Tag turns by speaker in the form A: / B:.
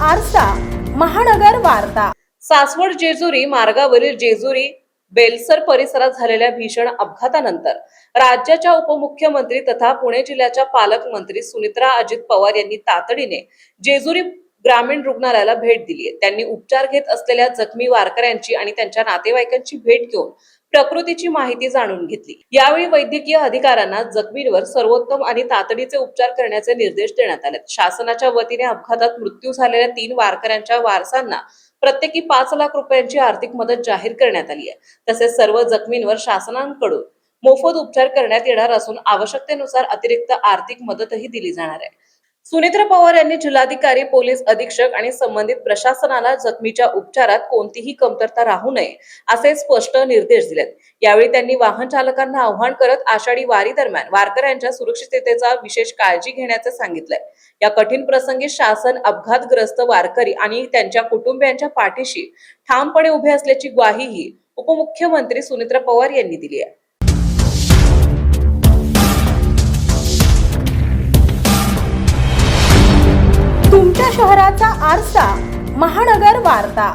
A: आरसा महानगर वार्ता।
B: सासवड जेजुरी मार्गावरील जेजुरी बेलसर परिसरात झालेल्या भीषण अपघातानंतर राज्याच्या उपमुख्यमंत्री तथा पुणे जिल्ह्याच्या पालकमंत्री सुनित्रा अजित पवार यांनी तातडीने जेजुरी ग्रामीण रुग्णालयाला भेट दिली आहे। त्यांनी उपचार घेत असलेल्या जखमी वारकऱ्यांची आणि त्यांच्या नातेवाईकांची भेट घेऊन प्रकृतीची माहिती जाणून घेतली। यावेळी वैद्यकीय अधिकाऱ्यांना जखमींवर सर्वोत्तम आणि तातडीचे उपचार करण्याचे निर्देश देण्यात आले। शासनाच्या वतीने अपघातात मृत्यू झालेल्या 3 वारकऱ्यांच्या वारसांना प्रत्येकी 5 लाख रुपयांची आर्थिक मदत जाहीर करण्यात आली आहे। तसेच सर्व जखमींवर शासनाकडून मोफत उपचार करण्यात येणार असून आवश्यकतेनुसार अतिरिक्त आर्थिक मदतही दिली जाणार आहे। सुनित्रा पवार यांनी जिल्हाधिकारी, पोलीस अधीक्षक आणि संबंधित प्रशासनाला जखमीच्या उपचारात कोणतीही कमतरता राहू नये असे स्पष्ट निर्देश दिलेत। यावेळी त्यांनी वाहन चालकांना आवाहन करत आषाढी वारी दरम्यान वारकऱ्यांच्या सुरक्षिततेचा विशेष काळजी घेण्याचे सांगितलंय। या कठीण प्रसंगी शासन अपघातग्रस्त वारकरी आणि त्यांच्या कुटुंबियांच्या पाठीशी ठामपणे उभे असल्याची ग्वाहीही उपमुख्यमंत्री सुनित्रा पवार यांनी दिली आहे।
A: तुमच्या शहराचा आरसा महानगर वार्ता।